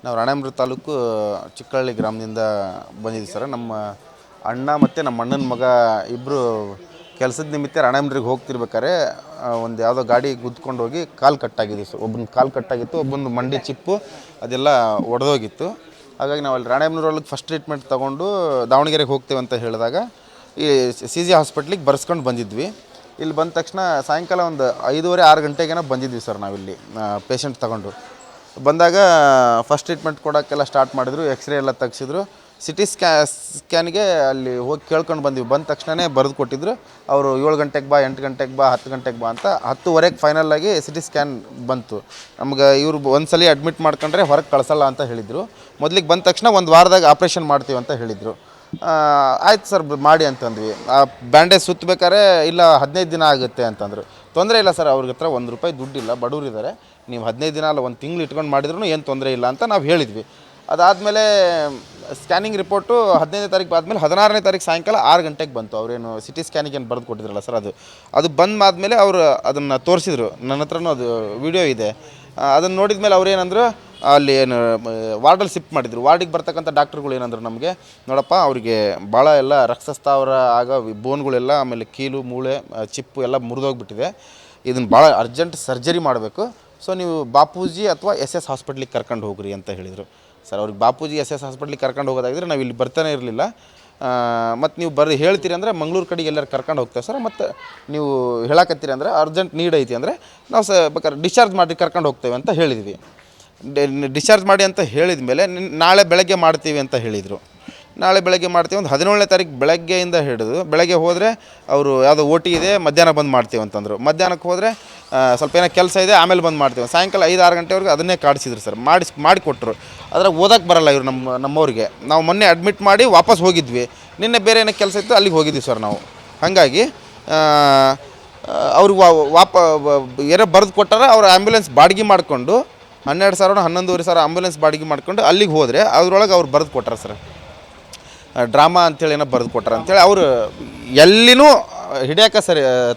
ನಾವು ರಾಣೆಬೆನ್ನೂರು ತಾಲೂಕು ಚಿಕ್ಕಹಳ್ಳಿ ಗ್ರಾಮದಿಂದ ಬಂದಿದ್ದೀವಿ ಸರ್. ನಮ್ಮ ಅಣ್ಣ ಮತ್ತು ನಮ್ಮ ಅಣ್ಣನ ಮಗ ಇಬ್ಬರು ಕೆಲಸದ ನಿಮಿತ್ತ ರಾಣೆಬೆನ್ನೂರಿಗೆ ಹೋಗ್ತಿರ್ಬೇಕಾದ್ರೆ ಒಂದು ಯಾವುದೋ ಗಾಡಿ ಗುದ್ಕೊಂಡು ಹೋಗಿ ಕಾಲು ಕಟ್ಟಾಗಿದೆ ಸರ್. ಒಬ್ಬನ ಕಾಲು ಕಟ್ಟಾಗಿತ್ತು, ಒಬ್ಬನ ಮಂಡಿ ಚಿಪ್ಪು ಅದೆಲ್ಲ ಒಡೆದೋಗಿತ್ತು. ಹಾಗಾಗಿ ನಾವು ಅಲ್ಲಿ ರಾಣೆಬೆನ್ನೂರಲ್ಲಿ ಫಸ್ಟ್ ಟ್ರೀಟ್ಮೆಂಟ್ ತೊಗೊಂಡು ದಾವಣಗೆರೆಗೆ ಹೋಗ್ತೇವೆ ಅಂತ ಹೇಳಿದಾಗ ಈ ಸಿ ಜಿ ಹಾಸ್ಪಿಟ್ಲಿಗೆ ಬರ್ಸ್ಕೊಂಡು ಬಂದಿದ್ವಿ. ಇಲ್ಲಿ ಬಂದ ತಕ್ಷಣ ಸಾಯಂಕಾಲ ಒಂದು 5:30-6 ಗಂಟೆಗೇನೋ ಬಂದಿದ್ವಿ ಸರ್. ನಾವಿಲ್ಲಿ ಪೇಷಂಟ್ ತಗೊಂಡು ಬಂದಾಗ ಫಸ್ಟ್ ಟ್ರೀಟ್ಮೆಂಟ್ ಕೊಡೋಕ್ಕೆಲ್ಲ ಸ್ಟಾರ್ಟ್ ಮಾಡಿದ್ರು. ಎಕ್ಸ್ರೇ ಎಲ್ಲ ತೆಗ್ಸಿದ್ರು. ಸಿಟಿ ಸ್ಕ್ಯಾನಿಗೆ ಅಲ್ಲಿ ಹೋಗಿ ಕೇಳ್ಕೊಂಡು ಬಂದ್ವಿ. ಬಂದ ತಕ್ಷಣವೇ ಬರೆದು ಕೊಟ್ಟಿದ್ರು. ಅವರು 7 ಗಂಟೆಗೆ ಬಾ, 8 ಗಂಟೆಗೆ ಬಾ, 10 ಗಂಟೆಗೆ ಬಾ ಅಂತ. 10:15ಗೆ ಫೈನಲ್ಲಾಗಿ ಸಿಟಿ ಸ್ಕ್ಯಾನ್ ಬಂತು. ನಮ್ಗೆ ಇವ್ರು ಒಂದು ಸಲ ಅಡ್ಮಿಟ್ ಮಾಡ್ಕೊಂಡ್ರೆ ಹೊರಗೆ ಕಳಿಸಲ್ಲ ಅಂತ ಹೇಳಿದರು. ಮೊದಲಿಗೆ ಬಂದ ತಕ್ಷಣ ಒಂದು ವಾರದಾಗ ಆಪ್ರೇಷನ್ ಮಾಡ್ತೀವಿ ಅಂತ ಹೇಳಿದರು. ಆಯ್ತು ಸರ್ ಮಾಡಿ ಅಂತಂದ್ವಿ. ಆ ಬ್ಯಾಂಡೇಜ್ ಸುತ್ತಬೇಕಾದ್ರೆ ಇಲ್ಲ 15 ದಿನ ಆಗುತ್ತೆ ಅಂತಂದರು. ತೊಂದರೆ ಇಲ್ಲ ಸರ್, ಅವ್ರಿಗೆ ಹತ್ರ ₹1 ದುಡ್ಡಿಲ್ಲ, ಬಡವರಿದ್ದಾರೆ, ನೀವು 15 ದಿನ ಅಲ್ಲ 1 ತಿಂಗಳು ಇಟ್ಕೊಂಡು ಮಾಡಿದ್ರು ಏನು ತೊಂದರೆ ಇಲ್ಲ ಅಂತ ನಾವು ಹೇಳಿದ್ವಿ. ಅದಾದಮೇಲೆ ಸ್ಕ್ಯಾನಿಂಗ್ ರಿಪೋರ್ಟು 15ನೇ ತಾರೀಕು ಆದಮೇಲೆ 16ನೇ ತಾರೀಕು ಸಾಯಂಕಾಲ 6 ಗಂಟೆಗೆ ಬಂತು. ಅವರೇನು ಸಿಟಿ ಸ್ಕ್ಯಾನಿಗೆ ಏನು ಬರೆದು ಕೊಟ್ಟಿದ್ರಲ್ಲ ಸರ್, ಅದು ಬಂದಾದಮೇಲೆ ಅವರು ಅದನ್ನು ತೋರಿಸಿದ್ರು. ನನ್ನ ಹತ್ರನೂ ಅದು ವಿಡಿಯೋ ಇದೆ. ಅದನ್ನು ನೋಡಿದ ಮೇಲೆ ಅವ್ರು ಏನಂದ್ರು, ಅಲ್ಲಿ ಏನು ವಾರ್ಡಲ್ಲಿ ಶಿಫ್ಟ್ ಮಾಡಿದ್ರು. ವಾರ್ಡಿಗೆ ಬರ್ತಕ್ಕಂಥ ಡಾಕ್ಟ್ರುಗಳು ಏನಂದ್ರು ನಮಗೆ, ನೋಡಪ್ಪ ಅವರಿಗೆ ಭಾಳ ಎಲ್ಲ ರಕ್ತಸ್ತಾವರ ಆಗೋ ಬೋನ್ಗಳೆಲ್ಲ, ಆಮೇಲೆ ಕೀಲು ಮೂಳೆ ಚಿಪ್ಪು ಎಲ್ಲ ಮುರಿದೋಗ್ಬಿಟ್ಟಿದೆ, ಇದನ್ನು ಭಾಳ ಅರ್ಜೆಂಟ್ ಸರ್ಜರಿ ಮಾಡಬೇಕು. ಸೊ ನೀವು ಬಾಪೂಜಿ ಅಥವಾ SS ಹಾಸ್ಪಿಟ್ಲಿಗೆ ಕರ್ಕೊಂಡು ಹೋಗ್ರಿ ಅಂತ ಹೇಳಿದರು ಸರ್. ಅವ್ರಿಗೆ ಬಾಪೂಜಿ SS ಹಾಸ್ಪಿಟ್ಲಿಗೆ ಕರ್ಕೊಂಡು ಹೋಗೋದಾಗಿದ್ರೆ ನಾವು ಇಲ್ಲಿ ಬರ್ತಾನೆ ಇರಲಿಲ್ಲ. ಮತ್ತು ನೀವು ಹೇಳ್ತೀರಿ ಅಂದರೆ ಮಂಗಳೂರು ಕಡೆಗೆ ಎಲ್ಲರೂ ಕರ್ಕೊಂಡು ಹೋಗ್ತೇವೆ ಸರ್. ಮತ್ತು ನೀವು ಹೇಳಕತ್ತೀರಿ ಅಂದರೆ ಅರ್ಜೆಂಟ್ ನೀಡ್ ಐತಿ ಅಂದರೆ ನಾವು ಬೇಕಾದ್ರೆ ಡಿಸ್ಚಾರ್ಜ್ ಮಾಡಿ ಕರ್ಕೊಂಡು ಹೋಗ್ತೇವೆ ಅಂತ ಹೇಳಿದ್ವಿ. ಡಿಸ್ಚಾರ್ಜ್ ಮಾಡಿ ಅಂತ ಹೇಳಿದ ಮೇಲೆ ನಾಳೆ ಬೆಳಗ್ಗೆ ಮಾಡ್ತೀವಿ ಅಂತ ಹೇಳಿದರು. ನಾಳೆ ಬೆಳಗ್ಗೆ ಮಾಡ್ತೀವಿ, ಒಂದು 17ನೇ ತಾರೀಕು ಬೆಳಗ್ಗೆಯಿಂದ ಹಿಡಿದು ಬೆಳಗ್ಗೆ ಹೋದರೆ ಅವರು ಯಾವುದೋ OT ಇದೆ, ಮಧ್ಯಾಹ್ನ ಬಂದು ಮಾಡ್ತೀವಿ ಅಂತಂದರು. ಮಧ್ಯಾಹ್ನಕ್ಕೆ ಹೋದರೆ ಸ್ವಲ್ಪ ಏನೋ ಕೆಲಸ ಇದೆ, ಆಮೇಲೆ ಬಂದು ಮಾಡ್ತೀವಿ. ಸಾಯಂಕಾಲ 5-6 ಗಂಟೆವರೆಗೂ ಅದನ್ನೇ ಕಾಡಿಸಿದ್ರು ಸರ್. ಮಾಡಿಕೊಟ್ರು. ಆದರೆ ಓದಕ್ಕೆ ಬರಲ್ಲ ಇವರು ನಮ್ಮವ್ರಿಗೆ. ನಾವು ಮೊನ್ನೆ ಅಡ್ಮಿಟ್ ಮಾಡಿ ವಾಪಸ್ ಹೋಗಿದ್ವಿ. ನಿನ್ನೆ ಬೇರೆ ಏನೋ ಕೆಲಸ ಇತ್ತು, ಅಲ್ಲಿಗೆ ಹೋಗಿದ್ವಿ ಸರ್ ನಾವು. ಹಾಗಾಗಿ ಅವ್ರಿಗೆ ಏನೋ ಬರೆದು ಕೊಟ್ಟಾರ. ಅವ್ರು ಆ್ಯಂಬುಲೆನ್ಸ್ ಬಾಡಿಗೆ ಮಾಡಿಕೊಂಡು 12,000 11,500 ಆಂಬುಲೆನ್ಸ್ ಬಾಡಿಗೆ ಮಾಡ್ಕೊಂಡು ಅಲ್ಲಿಗೆ ಹೋದರೆ ಅದರೊಳಗೆ ಅವ್ರು ಬರೆದು ಕೊಟ್ಟಾರ ಸರ್. ಡ್ರಾಮಾ ಅಂಥೇಳಿ ಏನೋ ಬರೆದು ಕೊಟ್ಟಾರ ಅಂಥೇಳಿ. ಅವರು ಎಲ್ಲಿನೂ ಹಿಡಿಯೋಕೆ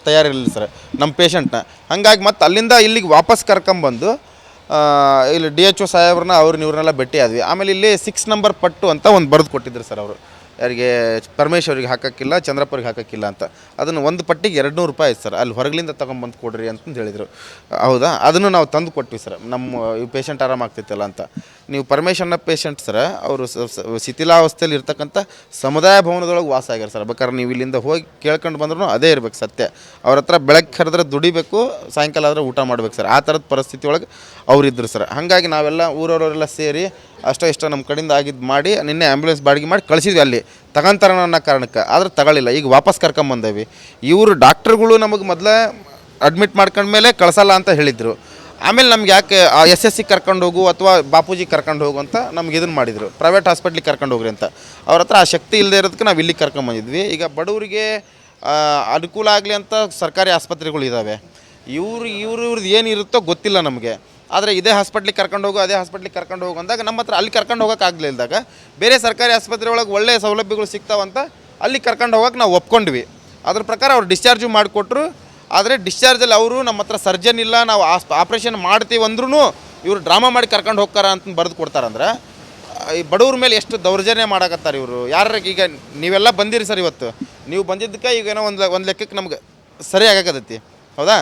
ತಯಾರಿರಲಿಲ್ಲ ಸರ್ ನಮ್ಮ ಪೇಷಂಟ್ನ. ಹಾಗಾಗಿ ಮತ್ತು ಅಲ್ಲಿಂದ ಇಲ್ಲಿಗೆ ವಾಪಸ್ ಕರ್ಕೊಂಬಂದು ಇಲ್ಲಿ DHO ಸಾಹೇಬ್ರನ್ನ ಇವ್ರನ್ನೆಲ್ಲ ಭೇಟಿ ಆದ್ವಿ. ಆಮೇಲೆ ಇಲ್ಲಿ 6 ನಂಬರ್ ಪಟ್ಟು ಅಂತ ಒಂದು ಬರೆದು ಕೊಟ್ಟಿದ್ರು ಸರ್ ಅವರು. ಯಾರಿಗೆ ಪರಮೇಶ್ವರಿಗೆ ಹಾಕೋಕ್ಕಿಲ್ಲ, ಚಂದ್ರಪ್ಪರಿಗೆ ಹಾಕೋಕ್ಕಿಲ್ಲ ಅಂತ. ಅದನ್ನು ಒಂದು ಪಟ್ಟಿಗೆ ₹200 ಸರ್. ಅಲ್ಲಿ ಹೊರಗಲಿಂದ ತೊಗೊಂಬಂದು ಕೊಡ್ರಿ ಅಂತಂದು ಹೇಳಿದರು. ಹೌದಾ, ಅದನ್ನು ನಾವು ತಂದು ಕೊಟ್ವಿ ಸರ್. ನಮ್ಮ ಈ ಪೇಷಂಟ್ ಆರಾಮಾಗ್ತಿತ್ತಲ್ಲ ಅಂತ. ನೀವು ಪರಮೇಶ್ವರನ ಪೇಷಂಟ್ ಸರ್, ಅವರು ಶಿಥಿಲಾವಸ್ಥೆಯಲ್ಲಿ ಇರ್ತಕ್ಕಂಥ ಸಮುದಾಯ ಭವನದೊಳಗೆ ವಾಸ ಆಗ್ಯಾರ ಸರ್. ಬೇಕಾದ್ರೆ ನೀವು ಇಲ್ಲಿಂದ ಹೋಗಿ ಕೇಳ್ಕೊಂಡು ಬಂದ್ರೂ ಅದೇ ಇರ್ಬೇಕು ಸತ್ಯ. ಅವ್ರ ಹತ್ರ ಬೆಳಗ್ಗೆ ಕರೆದ್ರೆ ದುಡಿಬೇಕು, ಸಾಯಂಕಾಲ ಆದರೆ ಊಟ ಮಾಡ್ಬೇಕು ಸರ್. ಆ ಥರದ ಪರಿಸ್ಥಿತಿ ಒಳಗೆ ಅವರಿದ್ದರು ಸರ್. ಹಾಗಾಗಿ ನಾವೆಲ್ಲ ಊರವರೆಲ್ಲ ಸೇರಿ ಅಷ್ಟೋ ನಮ್ಮ ಕಡೆಯಿಂದ ಆಗಿದ್ದು ಮಾಡಿ ನಿನ್ನೆ ಆ್ಯಂಬುಲೆನ್ಸ್ ಬಾಡಿಗೆ ಮಾಡಿ ಕಳಿಸಿದ್ವಿ ಅಲ್ಲಿ ತಗೊಂತಾರ ಅನ್ನೋ ಕಾರಣಕ್ಕೆ. ಆದರೆ ತಗೊಳ್ಳಿಲ್ಲ. ಈಗ ವಾಪಸ್ ಕರ್ಕೊಂಬಂದೇವಿ. ಇವರು ಡಾಕ್ಟ್ರುಗಳು ನಮಗೆ ಮೊದಲೇ ಅಡ್ಮಿಟ್ ಮಾಡ್ಕೊಂಡ್ಮೇಲೆ ಕಳಿಸಲ್ಲ ಅಂತ ಹೇಳಿದರು. ಆಮೇಲೆ ನಮ್ಗೆ ಯಾಕೆ SSC ಕರ್ಕೊಂಡು ಹೋಗು ಅಥವಾ ಬಾಪೂಜಿ ಕರ್ಕೊಂಡು ಹೋಗು ಅಂತ ನಮ್ಗೆ ಇದನ್ನು ಮಾಡಿದರು, ಪ್ರೈವೇಟ್ ಹಾಸ್ಪಿಟ್ಲಿಗೆ ಕರ್ಕೊಂಡು ಹೋಗ್ರಿ ಅಂತ. ಅವ್ರ ಹತ್ರ ಆ ಶಕ್ತಿ ಇಲ್ಲದೆ ಇರೋದಕ್ಕೆ ನಾವು ಇಲ್ಲಿಗೆ ಕರ್ಕೊಂಬಂದಿದ್ವಿ. ಈಗ ಬಡವರಿಗೆ ಅನುಕೂಲ ಆಗಲಿ ಅಂತ ಸರ್ಕಾರಿ ಆಸ್ಪತ್ರೆಗಳು ಇದ್ದಾವೆ. ಇವ್ರದ್ದು ಏನಿರುತ್ತೋ ಗೊತ್ತಿಲ್ಲ ನಮಗೆ. ಆದರೆ ಇದೇ ಹಾಸ್ಪಿಟ್ಲಿಗೆ ಕರ್ಕೊಂಡು ಹೋಗು, ಅದೇ ಹಾಸ್ಪಿಟ್ಲಿಗೆ ಕರ್ಕೊಂಡು ಹೋಗು ಅಂದಾಗ ನಮ್ಮ ಹತ್ರ ಅಲ್ಲಿ ಕರ್ಕೊಂಡು ಹೋಗೋಕ್ಕಾಗಲಿಲ್ಲದಾಗ ಬೇರೆ ಸರ್ಕಾರಿ ಆಸ್ಪತ್ರೆ ಒಳಗೆ ಒಳ್ಳೆಯ ಸೌಲಭ್ಯಗಳು ಸಿಗ್ತಾವಂತ ಅಲ್ಲಿ ಕರ್ಕೊಂಡು ಹೋಗೋಕೆ ನಾವು ಒಪ್ಕೊಂಡ್ವಿ. ಅದ್ರ ಪ್ರಕಾರ ಅವ್ರು ಡಿಸ್ಚಾರ್ಜು ಮಾಡಿಕೊಟ್ರು. ಆದರೆ ಡಿಸ್ಚಾರ್ಜಲ್ಲಿ ಅವರು ನಮ್ಮ ಹತ್ರ ಸರ್ಜನ್ ಇಲ್ಲ, ನಾವು ಆಪ್ರೇಷನ್ ಮಾಡ್ತೀವಿ ಅಂದ್ರೂ ಇವರು ಡ್ರಾಮಾ ಮಾಡಿ ಕರ್ಕೊಂಡು ಹೋಗ್ತಾರ ಅಂತ ಬರೆದು ಕೊಡ್ತಾರಂದ್ರೆ ಈ ಬಡವ್ರ ಮೇಲೆ ಎಷ್ಟು ದೌರ್ಜನ್ಯ ಮಾಡಕತ್ತಾರೆ ಇವರು. ಈಗ ನೀವೆಲ್ಲ ಬಂದಿರಿ ಸರ್, ಇವತ್ತು ನೀವು ಬಂದಿದ್ದಕ್ಕೆ ಈಗೇನೋ ಒಂದು ಲೆಕ್ಕಕ್ಕೆ ನಮ್ಗೆ ಸರಿ ಆಗಕತ್ತೈತಿ, ಹೌದಾ?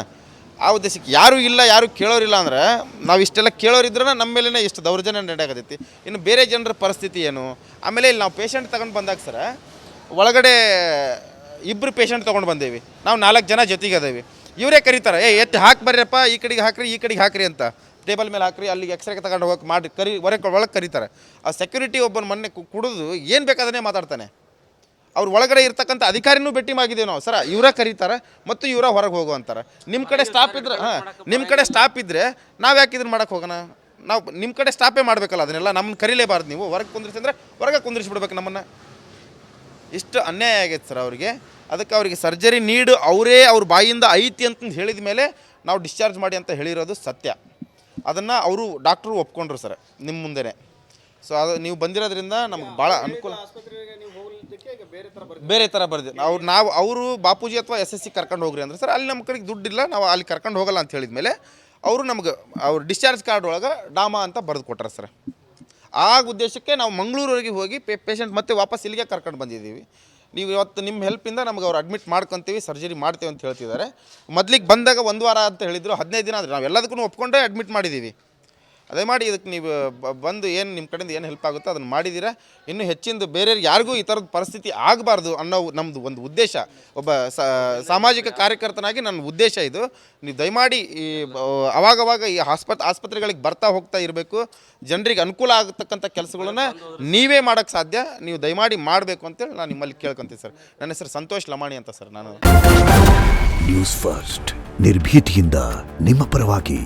ಆ ಉದ್ದೇಶಕ್ಕೆ ಯಾರೂ ಇಲ್ಲ, ಯಾರೂ ಕೇಳೋರಿಲ್ಲ ಅಂದ್ರೆ ನಾವು ಇಷ್ಟೆಲ್ಲ ಕೇಳೋರಿದ್ರೆ ನಮ್ಮ ಮೇಲೇ ಎಷ್ಟು ದೌರ್ಜನ್ಯ ನಡೆಯಕತ್ತೈತಿ. ಇನ್ನು ಬೇರೆ ಜನರ ಪರಿಸ್ಥಿತಿ ಏನು? ಆಮೇಲೆ ಇಲ್ಲಿ ನಾವು ಪೇಷಂಟ್ ತಗೊಂಡು ಬಂದಾಗ ಸರ ಒಳಗಡೆ 2 ಪೇಷಂಟ್ ತೊಗೊಂಡು ಬಂದೇವಿ. ನಾವು 4 ಜನ ಜೊತೆಗೆ ಅದೇವಿ. ಇವರೇ ಕರೀತಾರೆ, ಎತ್ತಿ ಹಾಕಿ ಬರ್ರಪ್ಪ, ಈ ಕಡೆಗೆ ಹಾಕ್ರಿ ಅಂತ. ಟೇಬಲ್ ಮೇಲೆ ಹಾಕ್ರಿ, ಅಲ್ಲಿಗೆ ಎಕ್ಸ್ರೇಗೆ ತಗೊಂಡು ಹೋಗಿ ಮಾಡಿ ಒಳಗೆ ಕರೀತಾರೆ. ಆ ಸೆಕ್ಯೂರಿಟಿ ಒಬ್ಬನ ಮೊನ್ನೆ ಕುಡಿದು ಏನು ಬೇಕಾದನ್ನೇ ಮಾತಾಡ್ತಾನೆ. ಅವ್ರು ಒಳಗಡೆ ಇರ್ತಕ್ಕಂಥ ಅಧಿಕಾರಿನೂ ಭೇಟಿ ಆಗಿದ್ದೀವಿ ನಾವು ಸರ. ಇವರ ಕರೀತಾರೆ ಮತ್ತು ಇವರ ಹೊರಗೆ ಹೋಗು ಅಂತಾರೆ. ನಿಮ್ಮ ಕಡೆ ಸ್ಟಾಪ್ ಇದ್ರೆ ನಿಮ್ಮ ಕಡೆ ಸ್ಟಾಪ್ ಇದ್ದರೆ ನಾವು ಯಾಕೆ ಇದನ್ನು ಮಾಡೋಕ್ಕೆ ಹೋಗೋಣ? ನಾವು ನಿಮ್ಮ ಕಡೆ ಸ್ಟಾಪೇ ಮಾಡಬೇಕಲ್ಲ. ಅದನ್ನೆಲ್ಲ ನಮ್ಮನ್ನು ಕರೀಲೇಬಾರ್ದು. ನೀವು ಹೊರಗೆ ಕುಂದ್ರಿಸಿ ಅಂದರೆ ಹೊರಗೆ ಕುಂದ್ರಿಸ್ಬಿಡ್ಬೇಕು ನಮ್ಮನ್ನು. ಇಷ್ಟು ಅನ್ಯಾಯ ಆಗೈತೆ ಸರ್ ಅವರಿಗೆ. ಅದಕ್ಕೆ ಅವರಿಗೆ ಸರ್ಜರಿ ನೀಡು ಅವ್ರ ಬಾಯಿಂದ ಐತಿ ಅಂತಂದು ಹೇಳಿದ ಮೇಲೆ ನಾವು ಡಿಸ್ಚಾರ್ಜ್ ಮಾಡಿ ಅಂತ ಹೇಳಿರೋದು ಸತ್ಯ. ಅದನ್ನು ಅವರು ಡಾಕ್ಟ್ರು ಒಪ್ಕೊಂಡ್ರು ಸರ್ ನಿಮ್ಮ ಮುಂದೆನೇ. ಸೊ ಅದು ನೀವು ಬಂದಿರೋದ್ರಿಂದ ನಮ್ಗೆ ಭಾಳ ಅನುಕೂಲ. ಬೇರೆ ಥರ ಬರ್ದು ಅವರು ಬಾಪೂಜಿ ಅಥವಾ SSC ಕರ್ಕೊಂಡು ಹೋಗ್ರಿ ಅಂದ್ರೆ ಸರ್, ಅಲ್ಲಿ ನಮ್ಮ ಕಡೆಗೆ ದುಡ್ಡಿಲ್ಲ, ನಾವು ಅಲ್ಲಿ ಕರ್ಕೊಂಡು ಹೋಗಲ್ಲ ಅಂತ ಹೇಳಿದ ಮೇಲೆ ಅವರು ನಮ್ಗೆ ಡಿಸ್ಚಾರ್ಜ್ ಕಾರ್ಡ್ ಒಳಗೆ ಡಾಮಾ ಅಂತ ಬರೆದು ಕೊಟ್ಟಾರೆ ಸರ್. ಆ ಉದ್ದೇಶಕ್ಕೆ ನಾವು ಮಂಗಳೂರಿಗೆ ಹೋಗಿ ಪೇಷಂಟ್ ಮತ್ತೆ ವಾಪಸ್ ಇಲ್ಲಿಗೆ ಕರ್ಕೊಂಡು ಬಂದಿದ್ದೀವಿ. ನೀವು ಇವತ್ತು ನಿಮ್ಮ ಹೆಲ್ಪಿಂದ ನಮ್ಗೆ ಅವ್ರು ಅಡ್ಮಿಟ್ ಮಾಡ್ಕೊತೀವಿ, ಸರ್ಜರಿ ಮಾಡ್ತೀವಿ ಅಂತ ಹೇಳ್ತಿದ್ದಾರೆ. ಮೊದಲಿಗೆ ಬಂದಾಗ 1 ವಾರ ಅಂತ ಹೇಳಿದರು, 15 ದಿನ ಆದರೆ ನಾವು ಎಲ್ಲದಕ್ಕೂ ಒಪ್ಕೊಂಡೇ ಅಡ್ಮಿಟ್ ಮಾಡಿದ್ದೀವಿ. ಅದೇ ಮಾಡಿ ಇದಕ್ಕೆ ನೀವು ಬಂದು ಏನು ನಿಮ್ಮ ಕಡೆಯಿಂದ ಏನು ಹೆಲ್ಪ್ ಆಗುತ್ತೋ ಅದನ್ನು ಮಾಡಿದ್ದೀರಾ. ಇನ್ನೂ ಹೆಚ್ಚಿಂದು ಬೇರೆಯವ್ರಿಗೆ ಯಾರಿಗೂ ಈ ಥರದ ಪರಿಸ್ಥಿತಿ ಆಗಬಾರ್ದು ಅನ್ನೋ ನಮ್ಮದು ಒಂದು ಉದ್ದೇಶ. ಒಬ್ಬ ಸಾಮಾಜಿಕ ಕಾರ್ಯಕರ್ತನಾಗಿ ನನ್ನ ಉದ್ದೇಶ ಇದು. ನೀವು ದಯಮಾಡಿ ಈ ಅವಾಗವಾಗ ಈ ಆಸ್ಪತ್ರೆಗಳಿಗೆ ಬರ್ತಾ ಹೋಗ್ತಾ ಇರಬೇಕು. ಜನರಿಗೆ ಅನುಕೂಲ ಆಗತಕ್ಕಂಥ ಕೆಲಸಗಳನ್ನ ನೀವೇ ಮಾಡೋಕ್ಕೆ ಸಾಧ್ಯ. ನೀವು ದಯಮಾಡಿ ಮಾಡಬೇಕು ಅಂತೇಳಿ ನಾನು ನಿಮ್ಮಲ್ಲಿ ಕೇಳ್ಕೊತೀನಿ ಸರ್. ನನ್ನ ಹೆಸರು ಸಂತೋಷ್ ಲಮಾಣಿ ಅಂತ ಸರ್. ನಾನು ನ್ಯೂಸ್ ಫಸ್ಟ್ ನಿರ್ಭೀತಿಯಿಂದ ನಿಮ್ಮ ಪರವಾಗಿ.